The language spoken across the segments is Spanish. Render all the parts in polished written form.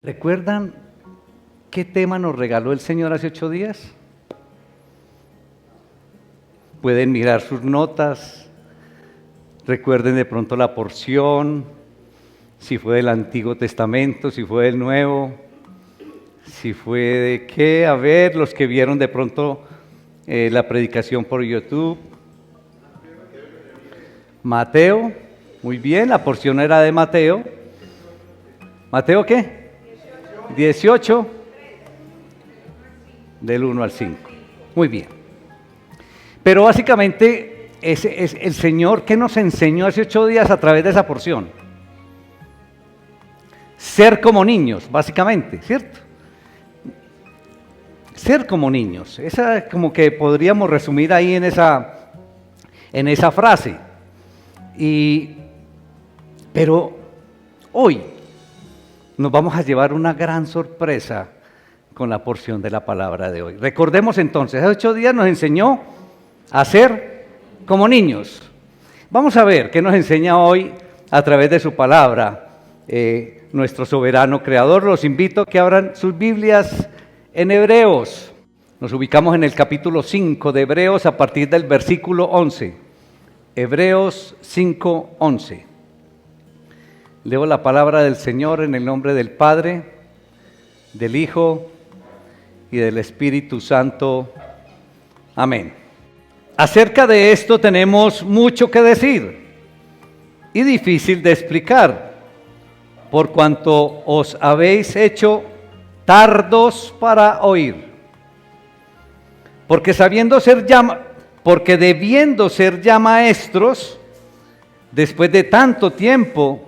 ¿Recuerdan qué tema nos regaló el Señor hace 8 días? Pueden mirar sus notas, recuerden de pronto la porción, si fue del Antiguo Testamento, si fue del Nuevo, si fue de qué, a ver, los que vieron de pronto la predicación por YouTube. Mateo, muy bien, la porción era de Mateo. ¿Mateo qué? 18, del 1 al 5. Muy bien. Pero básicamente es el Señor que nos enseñó hace 8 días a través de esa porción. Ser como niños, básicamente, ¿cierto? Ser como niños. Esa como que podríamos resumir ahí en esa frase. Pero hoy nos vamos a llevar una gran sorpresa con la porción de la palabra de hoy. Recordemos entonces, hace 8 días nos enseñó a ser como niños. Vamos a ver qué nos enseña hoy a través de su palabra nuestro soberano creador. Los invito a que abran sus Biblias en Hebreos. Nos ubicamos en el capítulo 5 de Hebreos a partir del versículo 11. Hebreos 5:11. Leo la palabra del Señor en el nombre del Padre, del Hijo y del Espíritu Santo. Amén. Acerca de esto tenemos mucho que decir y difícil de explicar, por cuanto os habéis hecho tardos para oír. Porque debiendo ser ya maestros, después de tanto tiempo,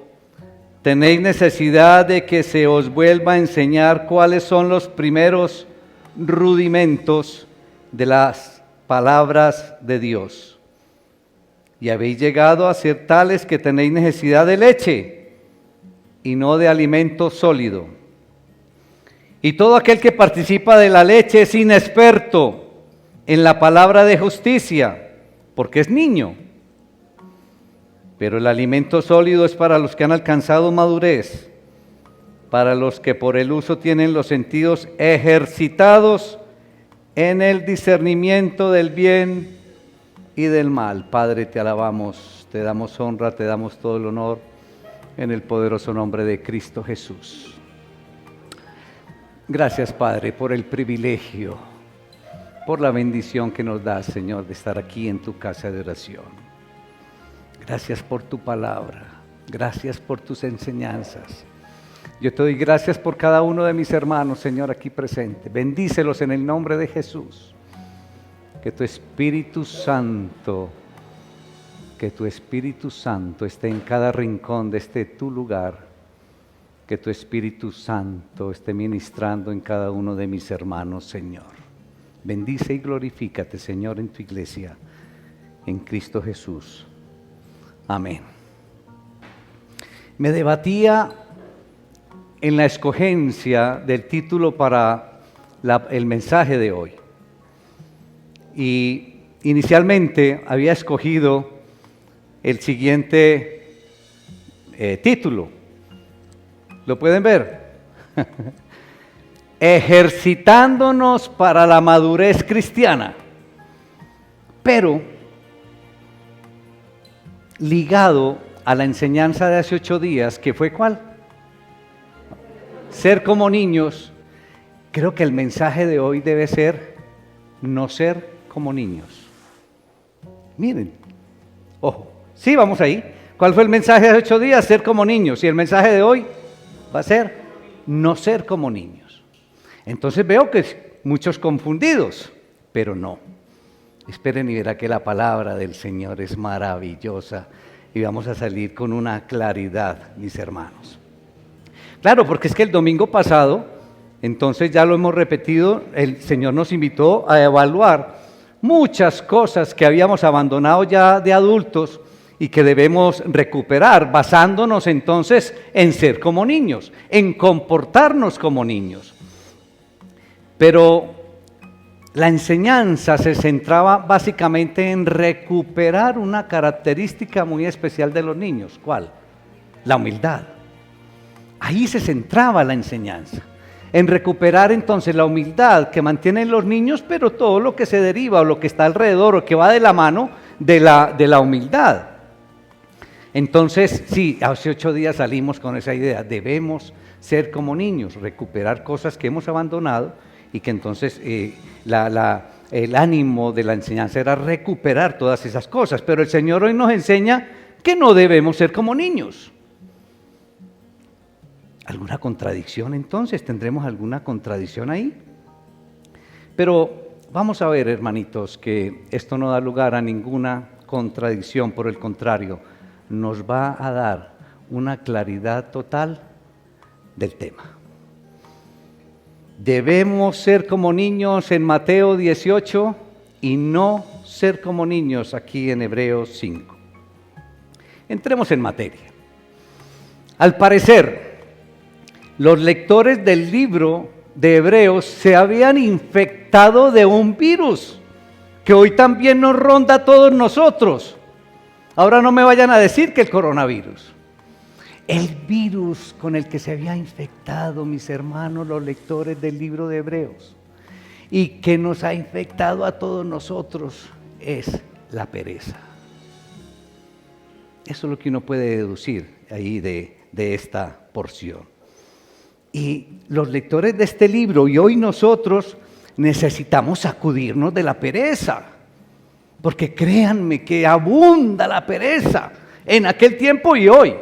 tenéis necesidad de que se os vuelva a enseñar cuáles son los primeros rudimentos de las palabras de Dios. Y habéis llegado a ser tales que tenéis necesidad de leche y no de alimento sólido. Y todo aquel que participa de la leche es inexperto en la palabra de justicia, porque es niño. Pero el alimento sólido es para los que han alcanzado madurez, para los que por el uso tienen los sentidos ejercitados en el discernimiento del bien y del mal. Padre, te alabamos, te damos honra, te damos todo el honor en el poderoso nombre de Cristo Jesús. Gracias, Padre, por el privilegio, por la bendición que nos das, Señor, de estar aquí en tu casa de oración. Gracias por tu palabra, gracias por tus enseñanzas. Yo te doy gracias por cada uno de mis hermanos, Señor, aquí presente. Bendícelos en el nombre de Jesús. Que tu Espíritu Santo esté en cada rincón de este tu lugar. Que tu Espíritu Santo esté ministrando en cada uno de mis hermanos, Señor. Bendice y glorifícate, Señor, en tu iglesia, en Cristo Jesús. Amén. Me debatía en la escogencia del título para el mensaje de hoy. Y inicialmente había escogido el siguiente título. ¿Lo pueden ver? Ejercitándonos para la madurez cristiana. Pero ligado a la enseñanza de hace 8 días, que fue ¿cuál? Ser como niños. Creo que el mensaje de hoy debe ser no ser como niños. Miren, ojo, sí, vamos ahí. ¿Cuál fue el mensaje de hace 8 días? Ser como niños. Y el mensaje de hoy va a ser no ser como niños. Entonces veo que muchos confundidos, pero no. Esperen y verá que la palabra del Señor es maravillosa y vamos a salir con una claridad, mis hermanos. Claro, porque es que el domingo pasado, entonces ya lo hemos repetido, el Señor nos invitó a evaluar muchas cosas que habíamos abandonado ya de adultos y que debemos recuperar, basándonos entonces en ser como niños, en comportarnos como niños. Pero la enseñanza se centraba básicamente en recuperar una característica muy especial de los niños. ¿Cuál? La humildad. Ahí se centraba la enseñanza, en recuperar entonces la humildad que mantienen los niños, pero todo lo que se deriva o lo que está alrededor o que va de la mano de la humildad. Entonces, sí, hace 8 días salimos con esa idea, debemos ser como niños, recuperar cosas que hemos abandonado y que entonces el ánimo de la enseñanza era recuperar todas esas cosas, pero el Señor hoy nos enseña que no debemos ser como niños. ¿Alguna contradicción entonces? ¿Tendremos alguna contradicción ahí? Pero vamos a ver, hermanitos, que esto no da lugar a ninguna contradicción, por el contrario, nos va a dar una claridad total del tema. Debemos ser como niños en Mateo 18 y no ser como niños aquí en Hebreos 5. Entremos en materia. Al parecer, los lectores del libro de Hebreos se habían infectado de un virus que hoy también nos ronda a todos nosotros. Ahora no me vayan a decir que el coronavirus. El virus con el que se había infectado, mis hermanos, los lectores del libro de Hebreos, y que nos ha infectado a todos nosotros, es la pereza. Eso es lo que uno puede deducir ahí de esta porción. Y los lectores de este libro y hoy nosotros necesitamos sacudirnos de la pereza, porque créanme que abunda la pereza en aquel tiempo y hoy.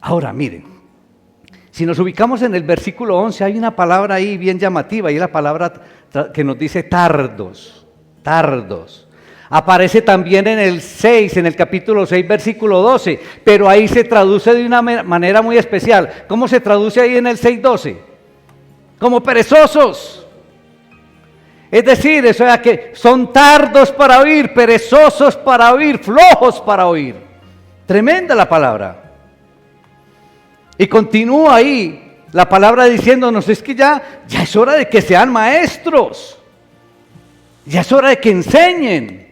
Ahora miren, si nos ubicamos en el versículo 11, hay una palabra ahí bien llamativa, y es la palabra que nos dice tardos, tardos. Aparece también en el 6, en el capítulo 6, versículo 12, pero ahí se traduce de una manera muy especial. ¿Cómo se traduce ahí en el 6:12? Como perezosos. Es decir, eso es que son tardos para oír, perezosos para oír, flojos para oír. Tremenda la palabra. Y continúa ahí la palabra diciéndonos, es que ya es hora de que sean maestros. Ya es hora de que enseñen.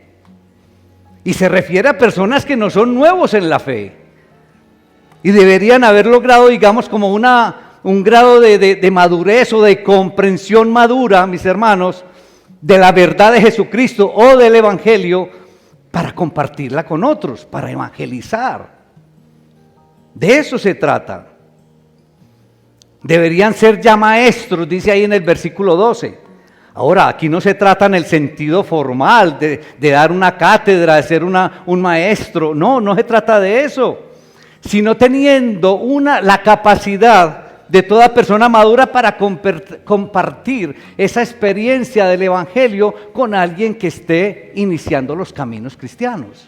Y se refiere a personas que no son nuevos en la fe. Y deberían haber logrado, digamos, como un grado de madurez o de comprensión madura, mis hermanos, de la verdad de Jesucristo o del Evangelio para compartirla con otros, para evangelizar. De eso se trata. Deberían ser ya maestros, dice ahí en el versículo 12. Ahora, aquí no se trata en el sentido formal de dar una cátedra, de ser un maestro. No se trata de eso. Sino teniendo la capacidad de toda persona madura para compartir esa experiencia del Evangelio con alguien que esté iniciando los caminos cristianos.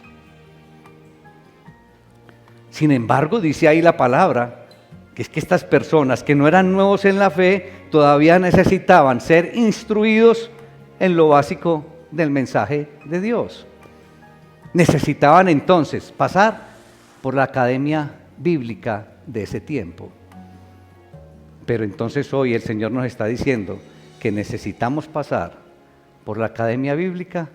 Sin embargo, dice ahí la palabra, que es que estas personas que no eran nuevos en la fe, todavía necesitaban ser instruidos en lo básico del mensaje de Dios. Necesitaban entonces pasar por la academia bíblica de ese tiempo. Pero entonces hoy el Señor nos está diciendo que necesitamos pasar por la academia bíblica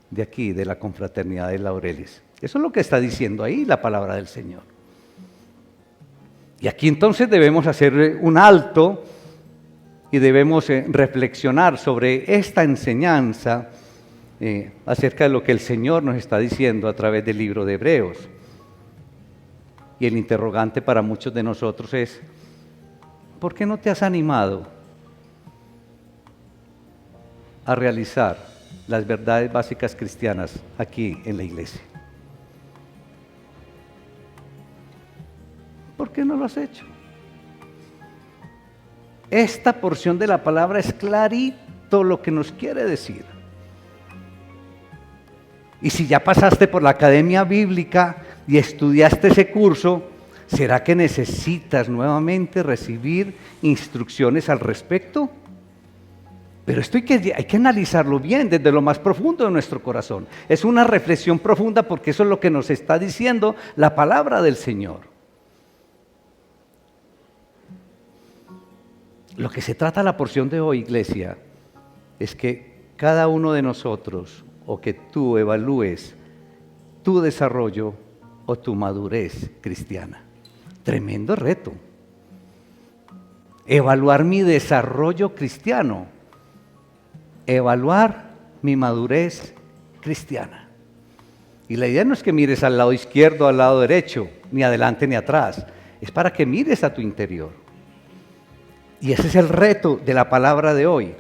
de aquí, de la Confraternidad de Laureles. Eso es lo que está diciendo ahí la palabra del Señor. Y aquí entonces debemos hacer un alto y debemos reflexionar sobre esta enseñanza acerca de lo que el Señor nos está diciendo a través del libro de Hebreos. Y el interrogante para muchos de nosotros es, ¿por qué no te has animado a realizar las verdades básicas cristianas aquí en la iglesia? ¿Por qué no lo has hecho? Esta porción de la palabra es clarito lo que nos quiere decir. Y si ya pasaste por la academia bíblica y estudiaste ese curso, ¿será que necesitas nuevamente recibir instrucciones al respecto? Pero esto hay que analizarlo bien desde lo más profundo de nuestro corazón. Es una reflexión profunda porque eso es lo que nos está diciendo la palabra del Señor. Lo que se trata la porción de hoy, iglesia, es que cada uno de nosotros, o que tú evalúes tu desarrollo o tu madurez cristiana. Tremendo reto. Evaluar mi desarrollo cristiano. Evaluar mi madurez cristiana. Y la idea no es que mires al lado izquierdo, al lado derecho, ni adelante ni atrás. Es para que mires a tu interior. Y ese es el reto de la palabra de hoy.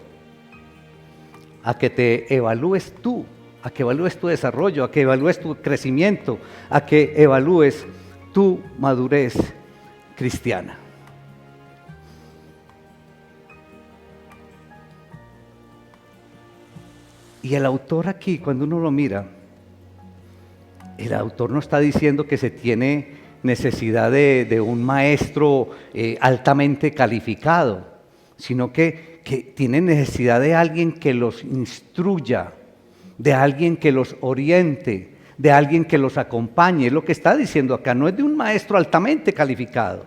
A que te evalúes tú, a que evalúes tu desarrollo, a que evalúes tu crecimiento, a que evalúes tu madurez cristiana. Y el autor aquí, cuando uno lo mira, el autor no está diciendo que se tiene necesidad de un maestro altamente calificado, sino que tiene necesidad de alguien que los instruya, de alguien que los oriente, de alguien que los acompañe. Es lo que está diciendo acá, no es de un maestro altamente calificado.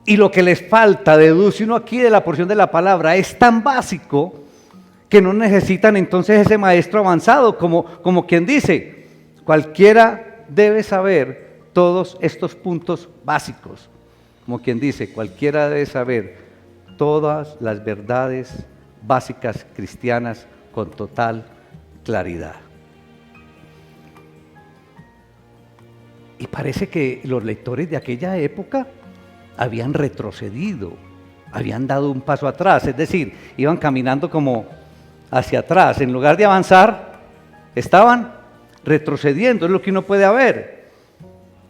Y lo que les falta, deduce uno aquí de la porción de la palabra, es tan básico que no necesitan entonces ese maestro avanzado, como quien dice, cualquiera debe saber todos estos puntos básicos. Como quien dice, cualquiera debe saber todas las verdades básicas cristianas con total claridad. Y parece que los lectores de aquella época habían retrocedido, habían dado un paso atrás, es decir, iban caminando como hacia atrás, en lugar de avanzar, estaban retrocediendo, es lo que uno puede ver.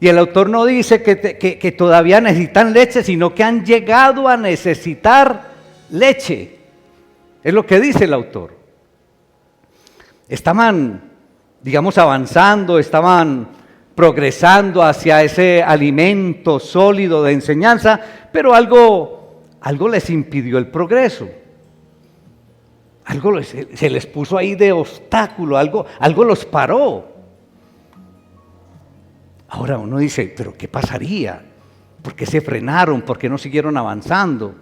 Y el autor no dice que todavía necesitan leche, sino que han llegado a necesitar leche, es lo que dice el autor. Estaban, digamos, avanzando, estaban progresando hacia ese alimento sólido de enseñanza, pero algo les impidió el progreso. Algo se les puso ahí de obstáculo, algo los paró. Ahora uno dice, ¿pero qué pasaría? ¿Por qué se frenaron? ¿Por qué no siguieron avanzando?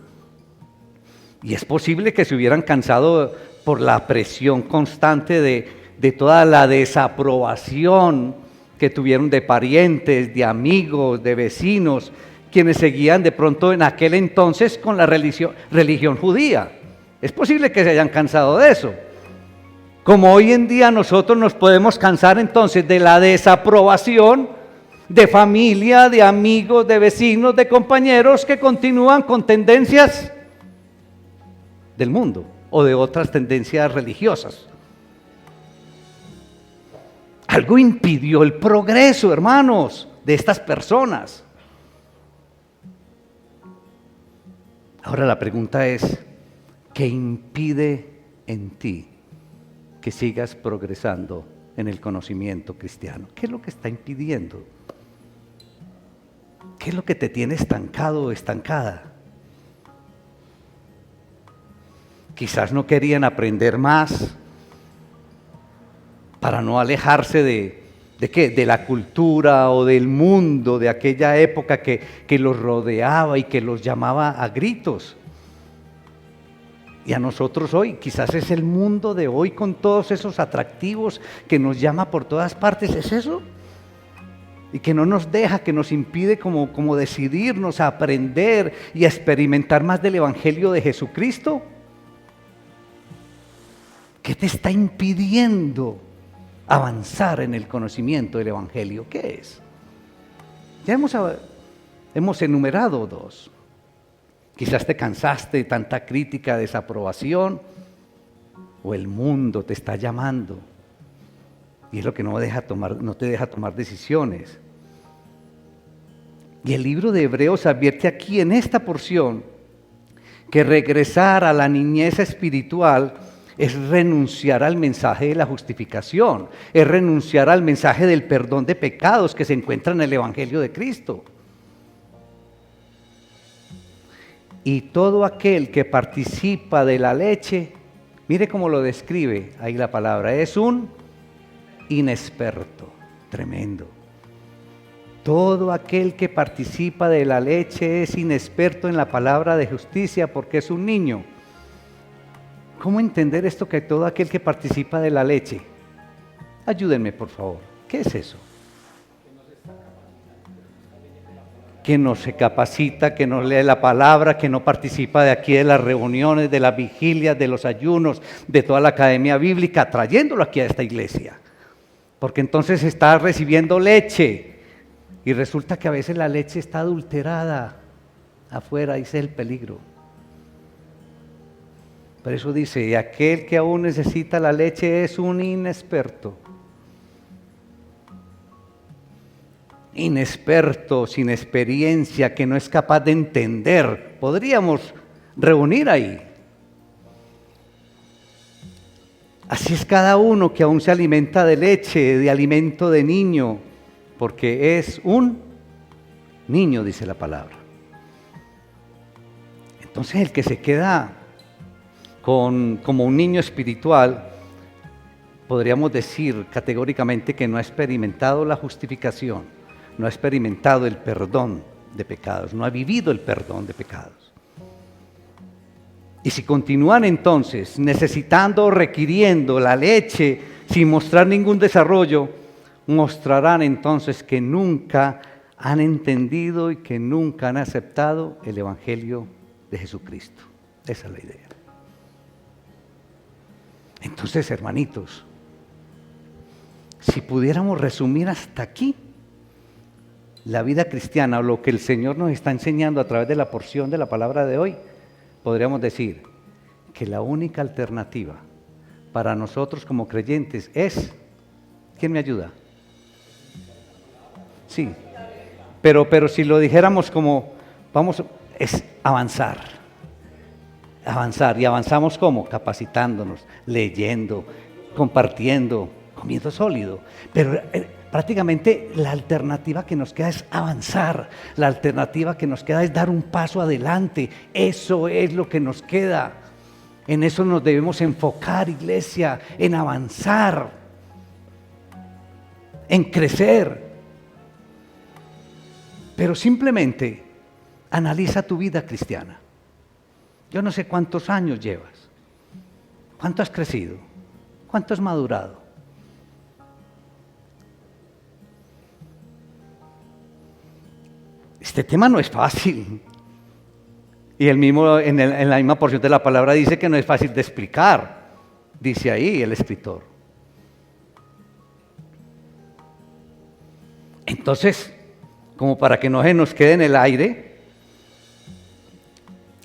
Y es posible que se hubieran cansado por la presión constante de toda la desaprobación que tuvieron de parientes, de amigos, de vecinos, quienes seguían de pronto en aquel entonces con la religión judía. Es posible que se hayan cansado de eso. Como hoy en día nosotros nos podemos cansar entonces de la desaprobación de familia, de amigos, de vecinos, de compañeros que continúan con tendencias del mundo o de otras tendencias religiosas. Algo impidió el progreso, hermanos, de estas personas. Ahora la pregunta es, ¿qué impide en ti que sigas progresando en el conocimiento cristiano? ¿Qué es lo que está impidiendo? ¿Qué es lo que te tiene estancado o estancada? Quizás no querían aprender más para no alejarse de la cultura o del mundo de aquella época que los rodeaba y que los llamaba a gritos. Y a nosotros hoy, quizás es el mundo de hoy con todos esos atractivos que nos llama por todas partes, ¿es eso? Y que no nos deja, que nos impide como decidirnos a aprender y a experimentar más del Evangelio de Jesucristo. ¿Qué te está impidiendo avanzar en el conocimiento del Evangelio? ¿Qué es? Ya hemos enumerado dos. Quizás te cansaste de tanta crítica, desaprobación, o el mundo te está llamando y es lo que no te deja tomar decisiones. Y el libro de Hebreos advierte aquí en esta porción que regresar a la niñez espiritual es renunciar al mensaje de la justificación, es renunciar al mensaje del perdón de pecados que se encuentra en el Evangelio de Cristo. Y todo aquel que participa de la leche, mire cómo lo describe ahí la palabra, es un inexperto, tremendo. Todo aquel que participa de la leche es inexperto en la palabra de justicia porque es un niño. ¿Cómo entender esto que todo aquel que participa de la leche? Ayúdenme, por favor. ¿Qué es eso? que no se capacita, que no lee la palabra, que no participa de aquí de las reuniones, de las vigilias, de los ayunos, de toda la academia bíblica, trayéndolo aquí a esta iglesia. Porque entonces está recibiendo leche y resulta que a veces la leche está adulterada afuera, ese es el peligro. Por eso dice, aquel que aún necesita la leche es un inexperto. Inexperto, sin experiencia, que no es capaz de entender. Podríamos reunir ahí. Así es cada uno que aún se alimenta de leche, de alimento de niño, porque es un niño, dice la palabra. Entonces el que se queda como un niño espiritual, podríamos decir categóricamente que no ha experimentado la justificación, no ha experimentado el perdón de pecados, no ha vivido el perdón de pecados. Y si continúan entonces necesitando o requiriendo la leche sin mostrar ningún desarrollo, mostrarán entonces que nunca han entendido y que nunca han aceptado el Evangelio de Jesucristo. Esa es la idea. Entonces, hermanitos, si pudiéramos resumir hasta aquí la vida cristiana o lo que el Señor nos está enseñando a través de la porción de la palabra de hoy, podríamos decir que la única alternativa para nosotros como creyentes es, ¿quién me ayuda? Sí, pero si lo dijéramos como, es avanzar, ¿y avanzamos cómo? Capacitándonos, leyendo, compartiendo, comiendo sólido, pero prácticamente la alternativa que nos queda es avanzar, la alternativa que nos queda es dar un paso adelante, eso es lo que nos queda, en eso nos debemos enfocar, iglesia, en avanzar, en crecer, pero simplemente analiza tu vida cristiana. Yo no sé cuántos años llevas, cuánto has crecido, cuánto has madurado. Este tema no es fácil. Y el mismo, en la misma porción de la palabra dice que no es fácil de explicar. Dice ahí el escritor. Entonces, como para que no se nos quede en el aire,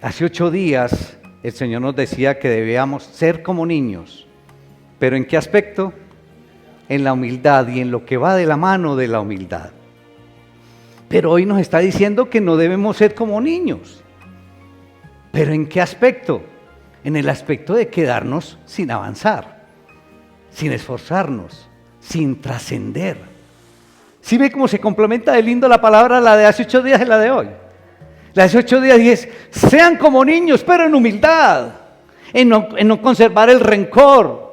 hace 8 días el Señor nos decía que debíamos ser como niños. ¿Pero en qué aspecto? En la humildad y en lo que va de la mano de la humildad. Pero hoy nos está diciendo que no debemos ser como niños. ¿Pero en qué aspecto? En el aspecto de quedarnos sin avanzar, sin esforzarnos, sin trascender. ¿Sí ve cómo se complementa de lindo la palabra, la de hace 8 días y la de hoy? La de hace 8 días dice, sean como niños, pero en humildad, en no conservar el rencor,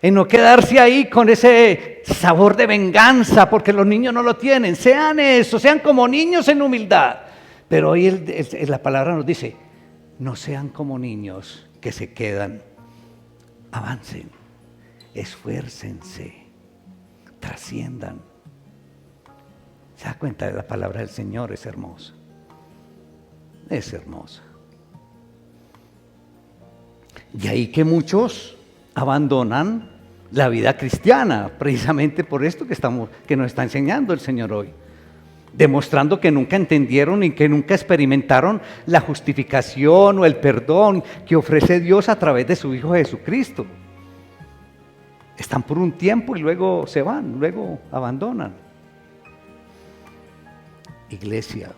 en no quedarse ahí con ese sabor de venganza, porque los niños no lo tienen. Sean eso, sean como niños en humildad. Pero hoy la palabra nos dice, no sean como niños que se quedan. Avancen, esfuércense, trasciendan. ¿Se da cuenta de la palabra del Señor? Es hermosa. Es hermosa. Y ahí que muchos abandonan la vida cristiana, precisamente por esto que nos está enseñando el Señor hoy, demostrando que nunca entendieron y que nunca experimentaron la justificación o el perdón que ofrece Dios a través de su Hijo Jesucristo. Están por un tiempo y luego se van, luego abandonan. Iglesia,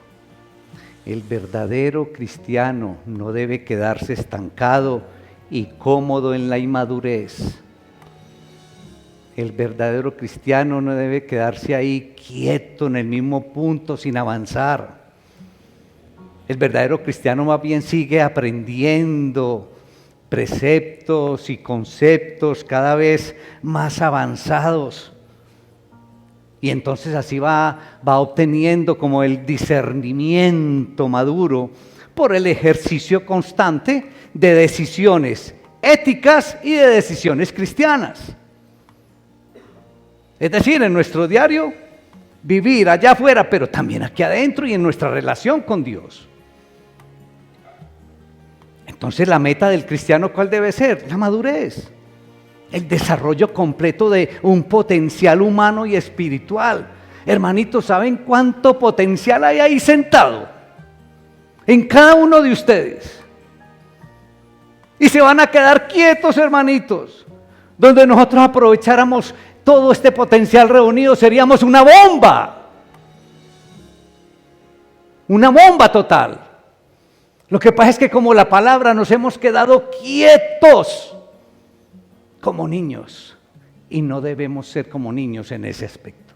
el verdadero cristiano no debe quedarse estancado y cómodo en la inmadurez. El verdadero cristiano no debe quedarse ahí quieto en el mismo punto sin avanzar. El verdadero cristiano más bien sigue aprendiendo preceptos y conceptos cada vez más avanzados. Y entonces así va obteniendo como el discernimiento maduro por el ejercicio constante de decisiones éticas y de decisiones cristianas. Es decir, en nuestro diario vivir allá afuera, pero también aquí adentro y en nuestra relación con Dios. Entonces la meta del cristiano, ¿cuál debe ser? La madurez, el desarrollo completo de un potencial humano y espiritual. Hermanitos, ¿saben cuánto potencial hay ahí sentado? En cada uno de ustedes. Y se van a quedar quietos, hermanitos. Donde nosotros aprovecháramos todo este potencial reunido, seríamos una bomba. Una bomba total. Lo que pasa es que como la palabra nos hemos quedado quietos como niños. Y no debemos ser como niños en ese aspecto.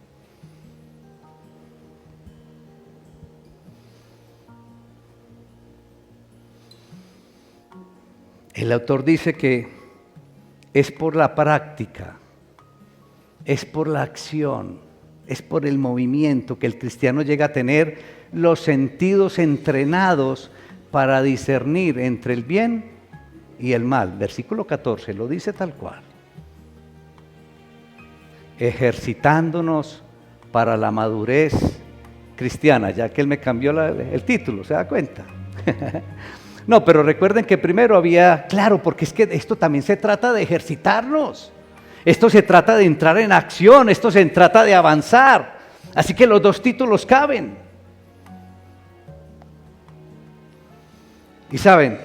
El autor dice que es por la práctica, es por la acción, es por el movimiento que el cristiano llega a tener los sentidos entrenados para discernir entre el bien y el mal. Versículo 14 lo dice tal cual. Ejercitándonos para la madurez cristiana, ya que él me cambió el título, ¿se da cuenta? No, pero recuerden que primero había, claro, porque es que esto también se trata de ejercitarnos. Esto se trata de entrar en acción, esto se trata de avanzar. Así que los dos títulos caben. Y saben,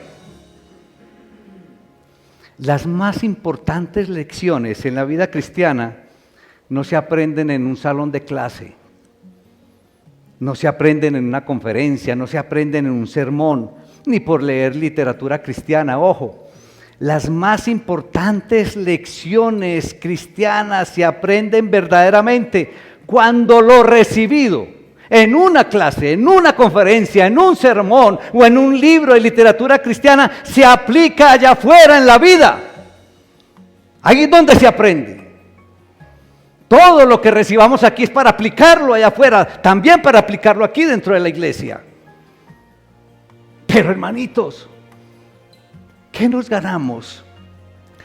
las más importantes lecciones en la vida cristiana no se aprenden en un salón de clase, no se aprenden en una conferencia, no se aprenden en un sermón, ni por leer literatura cristiana, ojo. Las más importantes lecciones cristianas se aprenden verdaderamente cuando lo recibido en una clase, en una conferencia, en un sermón o en un libro de literatura cristiana se aplica allá afuera en la vida. Ahí es donde se aprende. Todo lo que recibamos aquí es para aplicarlo allá afuera, también para aplicarlo aquí dentro de la iglesia. Pero hermanitos, ¿qué nos ganamos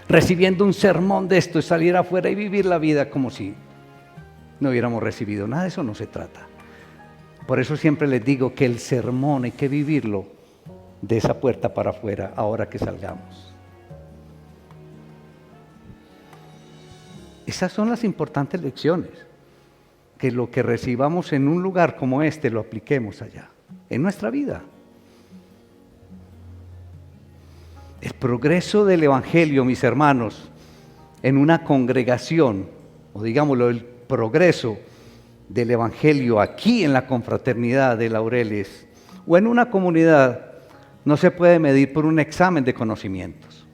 recibiendo un sermón de esto y salir afuera y vivir la vida como si no hubiéramos recibido nada? De eso no se trata. Por eso siempre les digo que el sermón hay que vivirlo de esa puerta para afuera ahora que salgamos. Esas son las importantes lecciones, que lo que recibamos en un lugar como este lo apliquemos allá, en nuestra vida. El progreso del Evangelio, mis hermanos, en una congregación, o digámoslo, el progreso del Evangelio aquí en la confraternidad de Laureles, o en una comunidad, no se puede medir por un examen de conocimientos.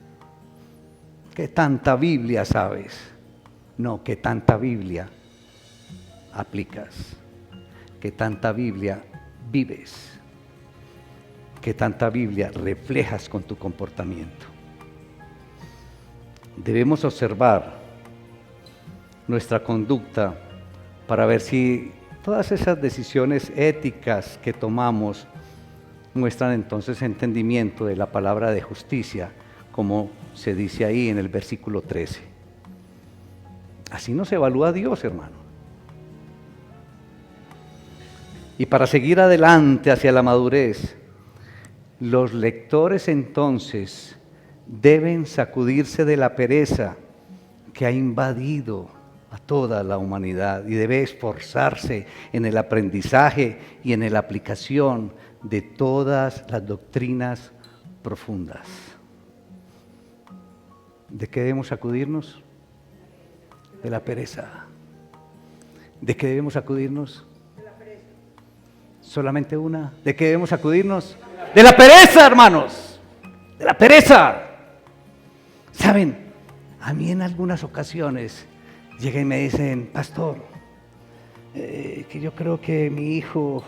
¿Qué tanta Biblia sabes? No, ¿qué tanta Biblia aplicas? ¿Qué tanta Biblia vives? ¿Qué tanta Biblia reflejas con tu comportamiento? Debemos observar nuestra conducta para ver si todas esas decisiones éticas que tomamos muestran entonces entendimiento de la palabra de justicia, como se dice ahí en el versículo 13. Así nos evalúa a Dios, hermano. Y para seguir adelante hacia la madurez, los lectores entonces deben sacudirse de la pereza que ha invadido a toda la humanidad y debe esforzarse en el aprendizaje y en la aplicación de todas las doctrinas profundas. ¿De qué debemos sacudirnos? De la pereza. ¿De qué debemos sacudirnos? De la pereza. ¿Solamente una? ¿De qué debemos sacudirnos? De la pereza, hermanos, de la pereza. ¿Saben? A mí en algunas ocasiones llegan y me dicen, pastor, que yo creo que mi hijo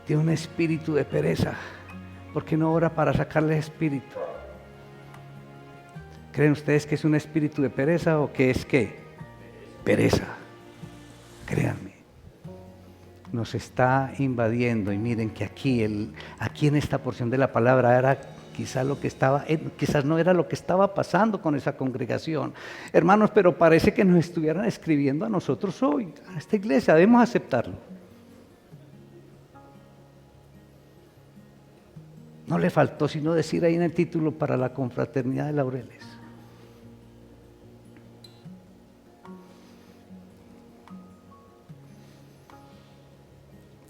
tiene un espíritu de pereza. ¿Por qué no ora para sacarle espíritu? ¿Creen ustedes que es un espíritu de pereza o que es qué? Pereza. Créanme. Nos está invadiendo y miren que aquí en esta porción de la palabra ahora quizás no era lo que estaba pasando con esa congregación. Hermanos, pero parece que nos estuvieran escribiendo a nosotros hoy, a esta iglesia, debemos aceptarlo. No le faltó sino decir ahí en el título para la confraternidad de Laureles.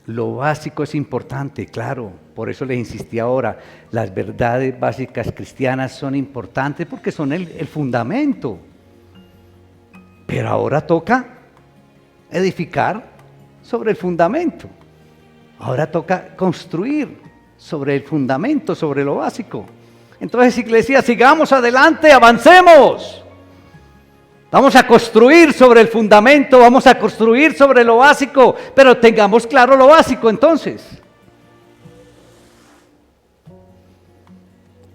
Lo básico es importante, claro, por eso les insistí ahora, las verdades básicas cristianas son importantes porque son el fundamento. Pero ahora toca edificar sobre el fundamento. Ahora toca construir sobre el fundamento, sobre lo básico. Entonces, iglesia, sigamos adelante, avancemos. Vamos a construir sobre el fundamento, vamos a construir sobre lo básico, pero tengamos claro lo básico entonces.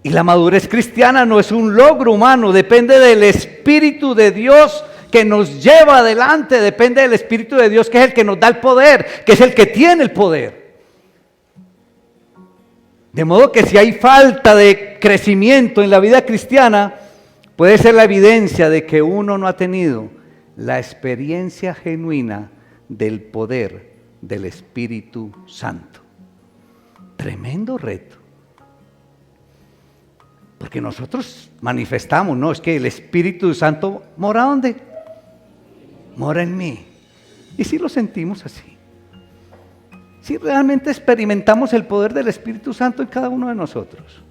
Y la madurez cristiana no es un logro humano, depende del Espíritu de Dios que nos lleva adelante, depende del Espíritu de Dios que es el que nos da el poder, que es el que tiene el poder. De modo que si hay falta de crecimiento en la vida cristiana, puede ser la evidencia de que uno no ha tenido la experiencia genuina del poder del Espíritu Santo. Tremendo reto. Porque nosotros manifestamos, no, es que el Espíritu Santo mora ¿dónde? Mora en mí. Y si lo sentimos así. Si realmente experimentamos el poder del Espíritu Santo en cada uno de nosotros.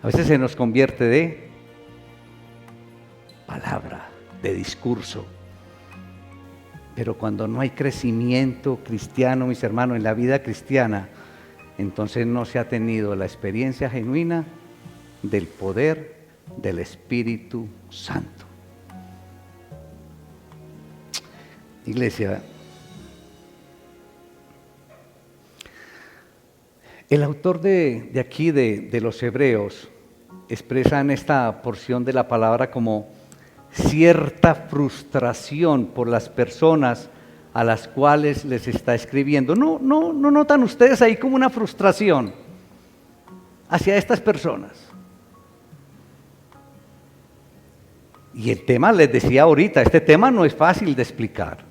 A veces se nos convierte de palabra, de discurso. Pero cuando no hay crecimiento cristiano, mis hermanos, en la vida cristiana, entonces no se ha tenido la experiencia genuina del poder del Espíritu Santo. Iglesia, el autor de aquí, de los Hebreos, expresa en esta porción de la palabra como cierta frustración por las personas a las cuales les está escribiendo. ¿No notan ustedes ahí como una frustración hacia estas personas? Y el tema, les decía ahorita, este tema no es fácil de explicar.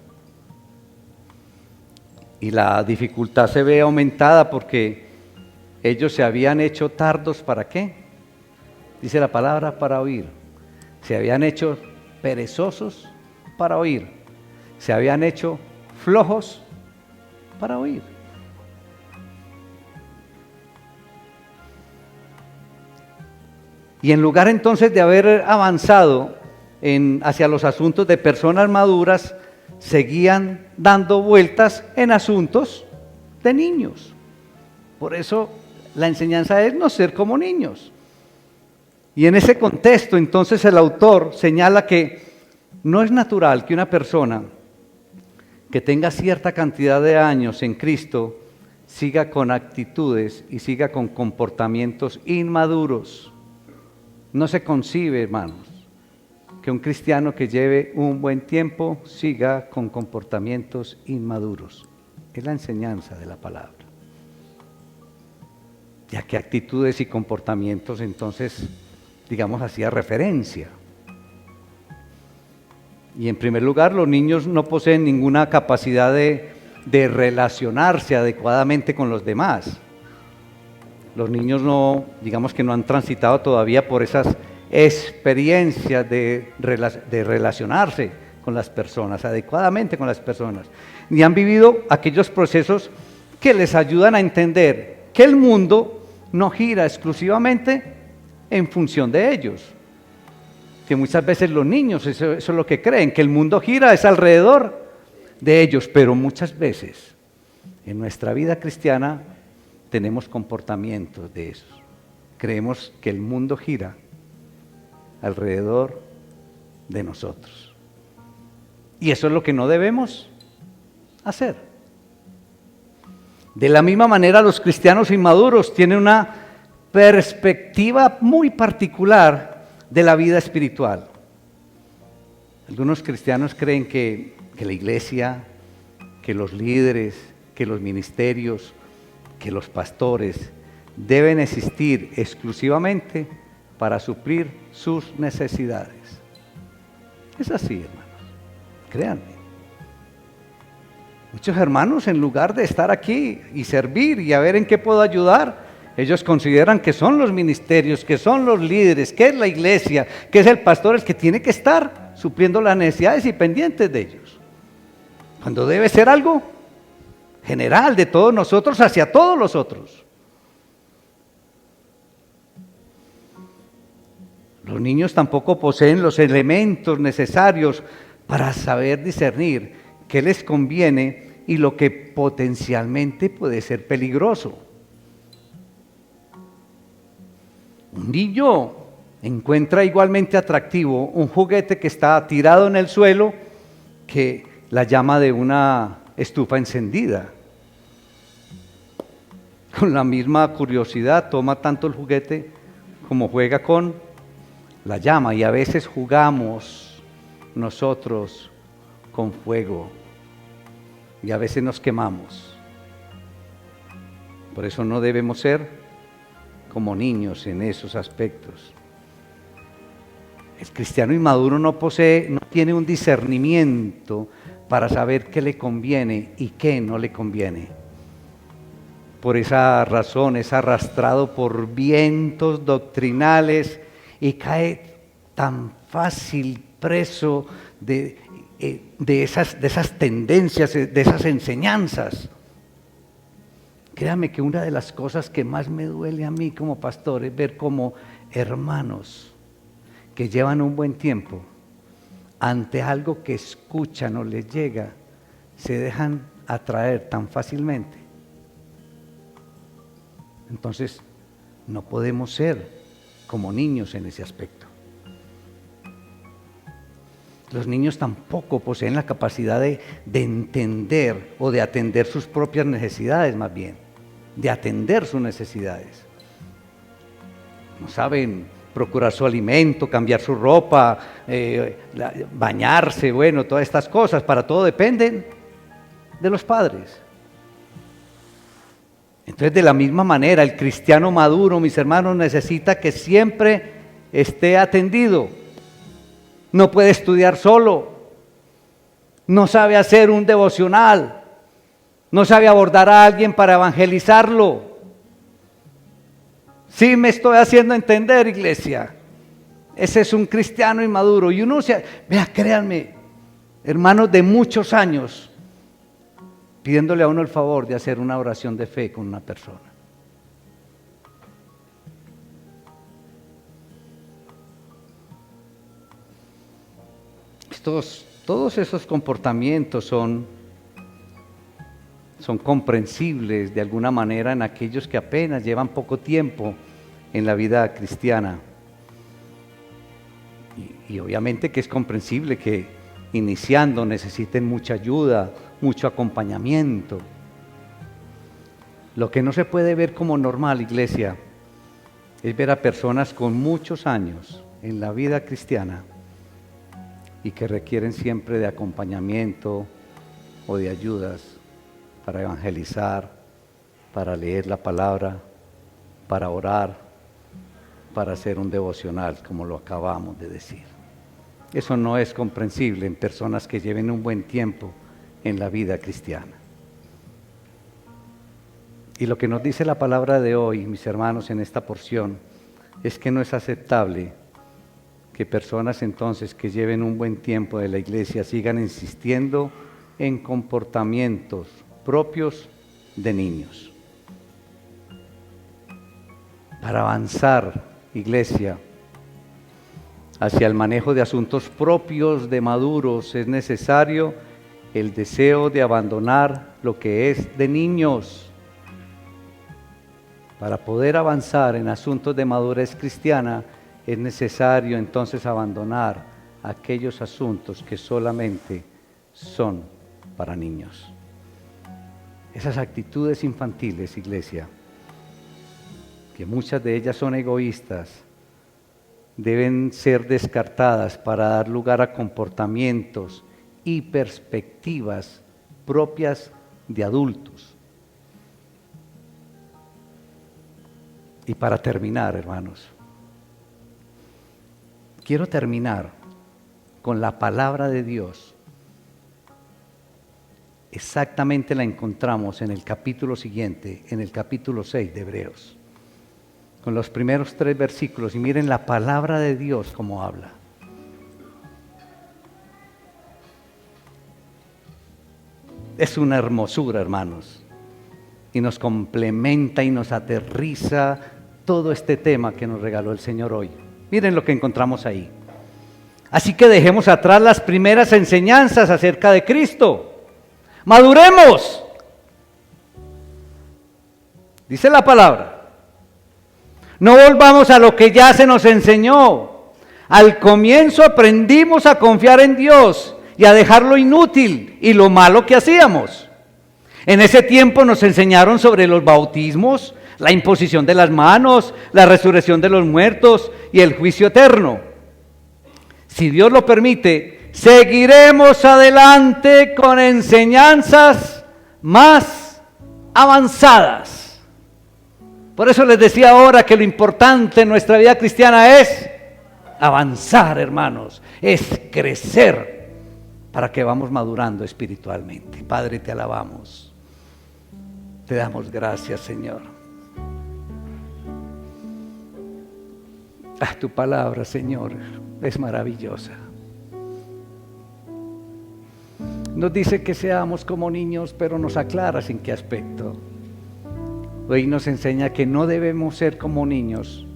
Y la dificultad se ve aumentada porque ellos se habían hecho tardos, ¿para qué? Dice la palabra, para oír. Se habían hecho perezosos para oír. Se habían hecho flojos para oír. Y en lugar entonces de haber avanzado hacia los asuntos de personas maduras, seguían dando vueltas en asuntos de niños. Por eso la enseñanza es no ser como niños. Y en ese contexto, entonces, el autor señala que no es natural que una persona que tenga cierta cantidad de años en Cristo siga con actitudes y siga con comportamientos inmaduros. No se concibe, hermanos, que un cristiano que lleve un buen tiempo siga con comportamientos inmaduros. Es la enseñanza de la palabra. ¿Y a qué actitudes y comportamientos entonces, digamos, hacía referencia? Y en primer lugar, los niños no poseen ninguna capacidad de relacionarse adecuadamente con los demás. Los niños no, digamos que no han transitado todavía por esas experiencias de relacionarse con las personas, adecuadamente con las personas, ni han vivido aquellos procesos que les ayudan a entender que el mundo no gira exclusivamente en función de ellos. Que muchas veces los niños, eso es lo que creen, que el mundo gira es alrededor de ellos, pero muchas veces en nuestra vida cristiana tenemos comportamientos de esos. Creemos que el mundo gira alrededor de nosotros. Y eso es lo que no debemos hacer. De la misma manera, los cristianos inmaduros tienen una perspectiva muy particular de la vida espiritual. Algunos cristianos creen que la iglesia, que los líderes, que los ministerios, que los pastores deben existir exclusivamente para suplir sus necesidades. Es así, hermanos, créanme. Muchos hermanos, en lugar de estar aquí y servir y a ver en qué puedo ayudar, ellos consideran que son los ministerios, que son los líderes, que es la iglesia, que es el pastor el que tiene que estar supliendo las necesidades y pendientes de ellos. Cuando debe ser algo general de todos nosotros hacia todos los otros. Los niños tampoco poseen los elementos necesarios para saber discernir qué les conviene y lo que potencialmente puede ser peligroso. Un niño encuentra igualmente atractivo un juguete que está tirado en el suelo que la llama de una estufa encendida. Con la misma curiosidad toma tanto el juguete como juega con la llama, y a veces jugamos nosotros con fuego y a veces nos quemamos. Por eso no debemos ser como niños en esos aspectos. El cristiano inmaduro no tiene un discernimiento para saber qué le conviene y qué no le conviene. Por esa razón es arrastrado por vientos doctrinales y cae tan fácil preso de esas tendencias, de esas enseñanzas. Créame que una de las cosas que más me duele a mí como pastor es ver cómo hermanos que llevan un buen tiempo ante algo que escuchan o les llega, se dejan atraer tan fácilmente. Entonces, no podemos ser como niños en ese aspecto. Los niños tampoco poseen la capacidad de entender o de atender sus propias necesidades, más bien, de atender sus necesidades. No saben procurar su alimento, cambiar su ropa, bañarse, bueno, todas estas cosas. Para todo dependen de los padres. Entonces, de la misma manera, el cristiano maduro, mis hermanos, necesita que siempre esté atendido. No puede estudiar solo, no sabe hacer un devocional, no sabe abordar a alguien para evangelizarlo. Sí me estoy haciendo entender, iglesia. Ese es un cristiano inmaduro. Y uno vea, créanme, hermanos de muchos años, pidiéndole a uno el favor de hacer una oración de fe con una persona. Todos esos comportamientos son comprensibles de alguna manera en aquellos que apenas llevan poco tiempo en la vida cristiana. Y obviamente que es comprensible que iniciando necesiten mucha ayuda, mucho acompañamiento. Lo que no se puede ver como normal, iglesia, es ver a personas con muchos años en la vida cristiana y que requieren siempre de acompañamiento o de ayudas para evangelizar, para leer la palabra, para orar, para hacer un devocional, como lo acabamos de decir. Eso no es comprensible en personas que lleven un buen tiempo en la vida cristiana. Y lo que nos dice la palabra de hoy, mis hermanos, en esta porción, es que no es aceptable que personas entonces que lleven un buen tiempo de la iglesia sigan insistiendo en comportamientos propios de niños. Para avanzar, iglesia, hacia el manejo de asuntos propios de maduros es necesario el deseo de abandonar lo que es de niños. Para poder avanzar en asuntos de madurez cristiana es necesario entonces abandonar aquellos asuntos que solamente son para niños. Esas actitudes infantiles, iglesia, que muchas de ellas son egoístas, deben ser descartadas para dar lugar a comportamientos y perspectivas propias de adultos. Y para terminar, hermanos, quiero terminar con la palabra de Dios. Exactamente la encontramos en el capítulo siguiente, en el capítulo 6 de Hebreos, con los primeros 3 versículos, y miren la palabra de Dios cómo habla. Es una hermosura, hermanos, y nos complementa y nos aterriza todo este tema que nos regaló el Señor hoy. Miren lo que encontramos ahí. Así que dejemos atrás las primeras enseñanzas acerca de Cristo. Maduremos, dice la palabra. No volvamos a lo que ya se nos enseñó. Al comienzo aprendimos a confiar en Dios y a dejar lo inútil y lo malo que hacíamos. En ese tiempo nos enseñaron sobre los bautismos, la imposición de las manos, la resurrección de los muertos y el juicio eterno. Si Dios lo permite, seguiremos adelante con enseñanzas más avanzadas. Por eso les decía ahora que lo importante en nuestra vida cristiana es avanzar, hermanos, es crecer para que vamos madurando espiritualmente. Padre, te alabamos, te damos gracias, Señor. Tu palabra, Señor, es maravillosa. Nos dice que seamos como niños, pero nos aclaras en qué aspecto. Hoy nos enseña que no debemos ser como niños.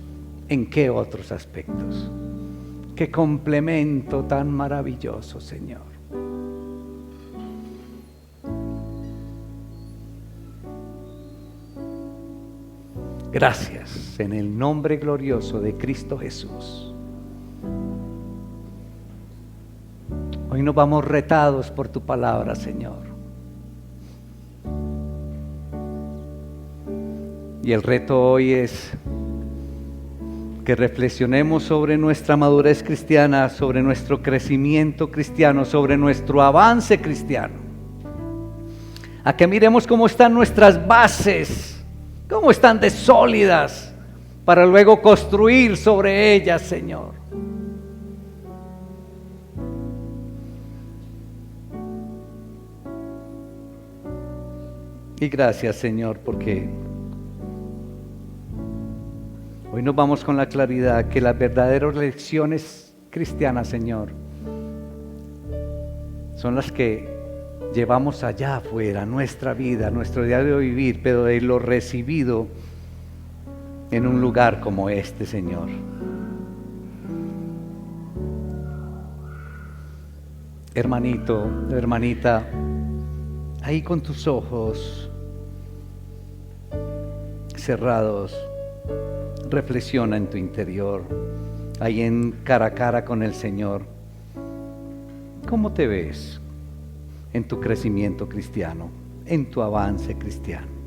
¿En qué otros aspectos? Qué complemento tan maravilloso, Señor. Gracias en el nombre glorioso de Cristo Jesús. Hoy nos vamos retados por tu palabra, Señor. Y el reto hoy es que reflexionemos sobre nuestra madurez cristiana, sobre nuestro crecimiento cristiano, sobre nuestro avance cristiano. A que miremos cómo están nuestras bases, cómo están de sólidas, para luego construir sobre ellas, Señor. Y gracias, Señor, porque hoy nos vamos con la claridad que las verdaderas lecciones cristianas, Señor, son las que llevamos allá afuera, nuestra vida, nuestro diario vivir, pero de lo recibido en un lugar como este, Señor. Hermanito, hermanita, ahí con tus ojos cerrados, reflexiona en tu interior, ahí en cara a cara con el Señor. ¿Cómo te ves en tu crecimiento cristiano, en tu avance cristiano?